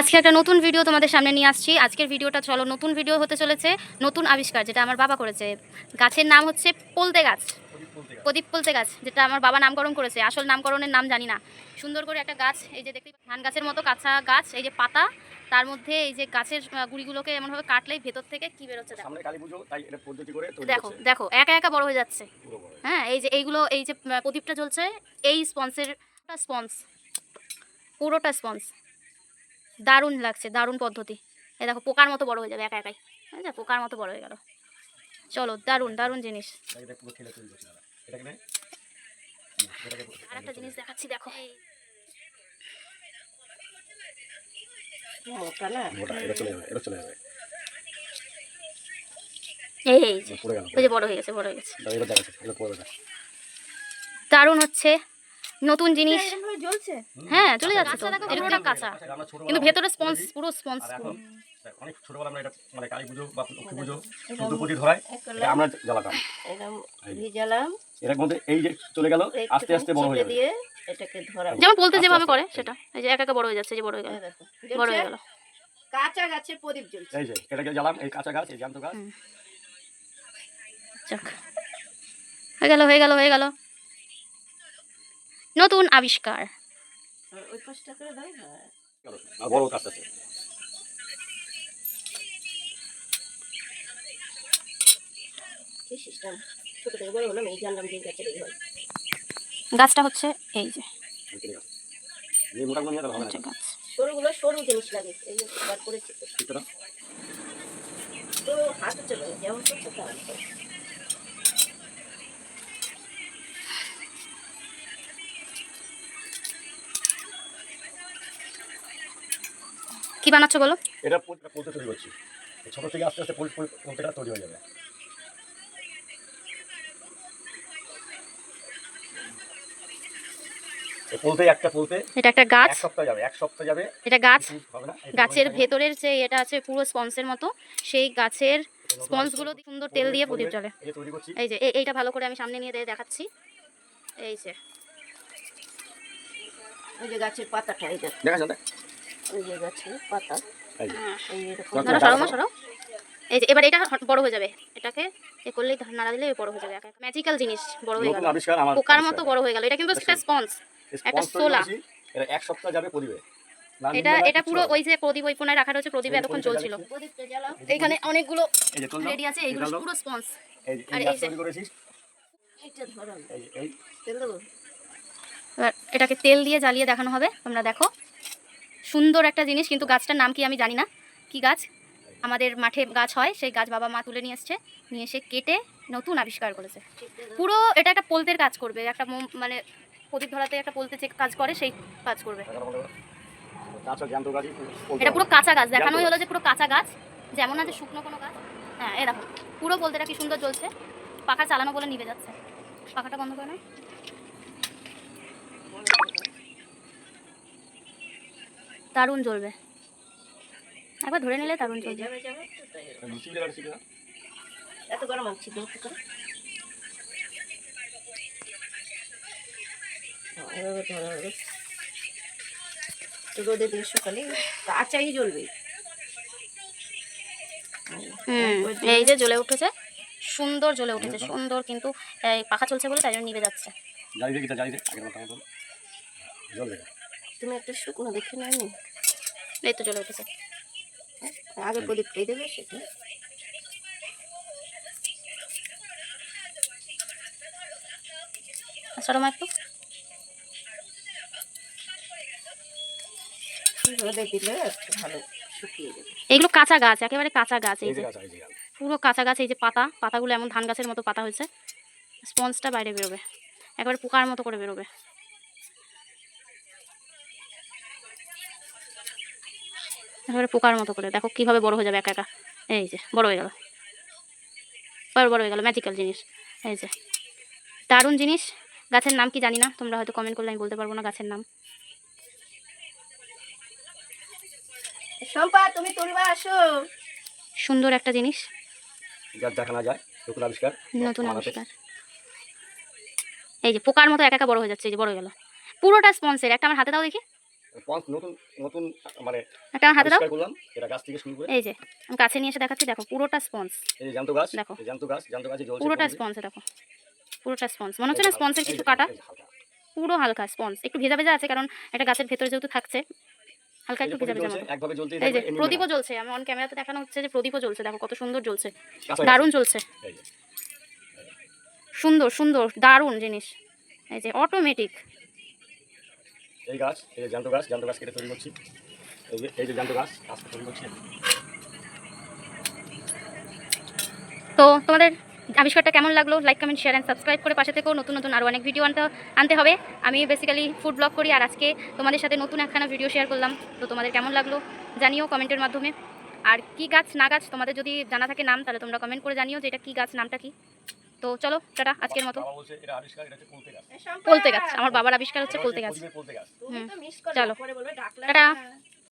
আজকে একটা নতুন ভিডিও তোমাদের সামনে নিয়ে আসছি। আজকের ভিডিওটা চলো নতুন ভিডিও হতে চলেছে, নতুন আবিষ্কার যেটা আমার বাবা করেছে। গাছের নাম হচ্ছে পলতে গাছ, প্রদীপ পলতে গাছ, যেটা আমার বাবা নামকরণ করেছে। আসল নামকরণের নাম জানি না। সুন্দর করে একটা গাছ, এই যে দেখতে ধান গাছের মতো কাঁচা গাছ, এই যে পাতা, তার মধ্যে এই যে গাছের গুড়িগুলোকে এমনভাবে কাটলেই ভেতর থেকে কি বেরোচ্ছে সামনে কালী পুজো, তাই এটা পদ্ধতি করে তৈরি দেখো করছে। দেখো একা একা বড় হয়ে যাচ্ছে। হ্যাঁ, এই যে এইগুলো, এই যে প্রদীপটা জ্বলছে, এই স্পঞ্জের স্পঞ্জ, পুরোটা স্পঞ্জ। দারুণ লাগছে, দারুণ পদ্ধতি। এই দেখো পোকার মতো বড় হয়ে যাবে একা একাই। হ্যাঁ, পোকার মতো বড় হয়ে গেল। চলো, দারুণ দারুণ জিনিস। আর একটা জিনিস দেখাচ্ছি, দেখো এই যে বড় হয়ে গেছে, বড় হয়ে গেছে, দারুণ হচ্ছে নতুন জিনিস। হ্যাঁ, চলে যাচ্ছে তো, এটা পুরো কাঁচা, কিন্তু ভেতরে স্পঞ্জ, পুরো স্পঞ্জ। অনেক ছোটবেলা আমরা এটা মানে কালী পুজো বা লক্ষ্মী পুজো দুর্গপতি ধরায় আমরা জ্বালাতাম, এর মধ্যে এই যে চলে গেল আস্তে আস্তে বড় হয়ে যাবে, যেমন বলতে যেভাবে করে সেটা। এই যে একা একা বড় হয়ে যাচ্ছে, এই যে বড় হয়ে গেল, বড় হয়ে গেল। কাঁচা গাছের প্রদীপ জ্বলছে, এই যে এটাকে জ্বালাম, এই কাঁচা গাছ, এই জ্যান্ত গাছ। যাক, হয়ে গেল হয়ে গেল হয়ে গেল, নতুন আবিষ্কার। ওই পাঁচটা করে দাও না, আর বড় গাছ আছে। এই সিস্টেম ছোট থেকে বড় হলাম, এই জানলাম যে গাছের এই হয়। গাছটা হচ্ছে এই যে এই মোটামুটি নিয়ে তাহলে হবে না, গাছ। সরুগুলো সরু জিনিস লাগে, এই যে বার করেছি ঠিকটা তো হাতে চলে যেমন করছে তেমন করে। কি বানাচ্ছ বলো? এটা পোলতে তৈরি করছি, ছোট থেকে আস্তে আস্তে পোলতেটা তৈরি হয়ে যাবে। এটা একটা গাছ, এক সপ্তাহ যাবে। এটা গাছ, গাছের ভেতরের যে এটা আছে পুরো স্পঞ্জের মতো, সেই গাছের স্পঞ্জগুলো সুন্দর তেল দিয়ে প্রদীপ জ্বলে। এই যে এইটা ভালো করে আমি সামনে নিয়ে দেখাচ্ছি। এই যে ওই যে গাছের পাতাটা, এই যে দেখা যায়, ওই যে গাছের পাতা, এই এরকম সরো। এই যে এবার এটা বড় হয়ে যাবে, এটাকে এ করলেই নাড়া দিলে বড় হয়ে যাবে। ম্যাজিক্যাল জিনিস বড় হয়ে গেল, পোকার মতো বড় হয়ে গেল। এটা কিন্তু একটা স্পঞ্জ, একটা সোলা। এটা এক সপ্তাহ যাবে প্রদীপে। এটা পুরো ওই যে প্রদীপ ওই কোণায় রাখা রয়েছে, প্রদীপে এতক্ষণ চলছিল। এখানে অনেকগুলো রেডি আছে, এইগুলো পুরো স্পঞ্জ। আর এই যে এইটা ধরো, এই তেল দেবো, এবার এটাকে তেল দিয়ে জ্বালিয়ে দেখানো হবে। তোমরা দেখো, সুন্দর একটা জিনিস, কিন্তু গাছটার নাম কি আমি জানি না। কি গাছ? আমাদের মাঠে গাছ হয়, সেই গাছ বাবা মা তুলে নিয়ে এসছে, নিয়ে এসে কেটে নতুন আবিষ্কার করেছে। পুরো এটা একটা পোলতের কাজ করবে, একটা মানে প্রদীপ ধরাতে একটা পোলতে যে কাজ করে সেই কাজ করবে। এটা পুরো কাঁচা গাছ, দেখানোই হলো যে পুরো কাঁচা গাছ, যেমন আছে শুকনো কোনো গাছ। হ্যাঁ, এ দেখো পুরো পোলতেটা কি সুন্দর জ্বলছে। পাখা চালানো বলে নিভে যাচ্ছে, পাখাটা বন্ধ করে না, দারুণ জ্বলবে। একবার ধরে নিলে দারুণ জ্বলবে। এত গরম আছে রোদে দিয়ে সকালে কাঁচাই জ্বলবে। এই যে জ্বলে উঠেছে, সুন্দর জ্বলে উঠেছে, সুন্দর, কিন্তু পাখা চলছে বলে তাই জন্য নিভে যাচ্ছে। তুমি একটা শুকনো দেখে নাও, এই তো জ্বলে উঠেছে। আগে প্রদীপটাই দেবে, সেটা সরমা একটু রোদে দিলে একটু ভালো শুকিয়ে যাবে। এইগুলো কাঁচা গাছ, একেবারে কাঁচা গাছ। এই যে পুরো কাঁচা গাছ, এই যে পাতাগুলো এমন ধান গাছের মতো পাতা হয়েছে, স্পঞ্জটা বাইরে বেরোবে, একেবারে পোকার মতো করে বেরোবে। একেবারে পোকার মতো করে, দেখো কিভাবে বড় হয়ে যাবে একা একা। এই যে বড় হয়ে গেল, বড় হয়ে গেল, ম্যাজিক্যাল জিনিস। এই যে দারুণ জিনিস। গাছের নাম কি জানি না, তোমরা হয়তো কমেন্ট করলে, আমি বলতে পারবো না গাছের নাম। শম্পা তুমি তুলবা, আসো। সুন্দর একটা জিনিস, দেখানো যায় নতুন আবিষ্কার। এই যে পোকার মতো একা একা বড় হয়ে যাচ্ছে, এই যে বড় হয়ে গেল, পুরোটা স্পঞ্জের। একটা আমার হাতে দাও দেখি, স্পঞ্জ নতুন নতুন মানে একটা হাতে দাও। আবিষ্কার করলাম, এটা গাছ থেকে শুরু করে এই যে আমি কাছে নিয়ে এসে দেখাচ্ছি, দেখো পুরোটা স্পঞ্জ, এই যে জ্যান্ত গাছ, দেখো। এই জ্যান্ত গাছে জ্বলছে পুরোটা পদ্ম। স্পঞ্জ, দেখো পুরোটা স্পঞ্জ, মনে হচ্ছে এই না যে স্পঞ্জের এই কিছু যে কাটা, এই যে হালকা। পুরো হালকা স্পঞ্জ, একটু ভেজা ভেজা আছে কারণ এটা গাছের ভেতরে যেহেতু থাকছে, হালকা এই একটু যে ভেজা প্রদীপ ভেজা জ্বলছে, মতো। একভাবে জ্বলতেই এই থাকবে, যে এমনি প্রদীপও না। জ্বলছে, আমি অন ক্যামেরাতে দেখানো হচ্ছে যে প্রদীপও জ্বলছে, দেখো কত সুন্দর জ্বলছে, কাঁচা দারুণ গাছ। জ্বলছে, এই যে সুন্দর সুন্দর দারুণ জিনিস। এই যে অটোমেটিক। এই গাছ, এই যে জ্যান্ত গাছ কেটে তৈরি করছি। এই যে জ্যান্ত গাছ তৈরি করছি। তো তোমাদের আবিষ্কারটা কেমন লাগলো, like comment share and subscribe করে পাশে থেকেও, নতুন নতুন আরও অনেক ভিডিও আনতে হবে। আমি বেসিক্যালি ফুড ব্লগ করি, আর আজকে তোমাদের সাথে নতুন একখানা ভিডিও শেয়ার করলাম। তো তোমাদের কেমন লাগলো জানিও কমেন্টের মাধ্যমে। আর কি গাছ না গাছ তোমাদের যদি জানা থাকে নাম, তাহলে তোমরা কমেন্ট করে জানিও যে এটা কী গাছ, নামটা কি। তো চলো টাটা আজকের মতো। বাবা বলছে এটা আবিষ্কার, এটা হচ্ছে পোলতে গাছ। পোলতে গাছ, আমার বাবার আবিষ্কার হচ্ছে এটা পোলতে গাছ। প্রদীপের পোলতে গাছ। তুমি তো মিস করো, চলো পরে বলবে ডাকলা টাটা। না।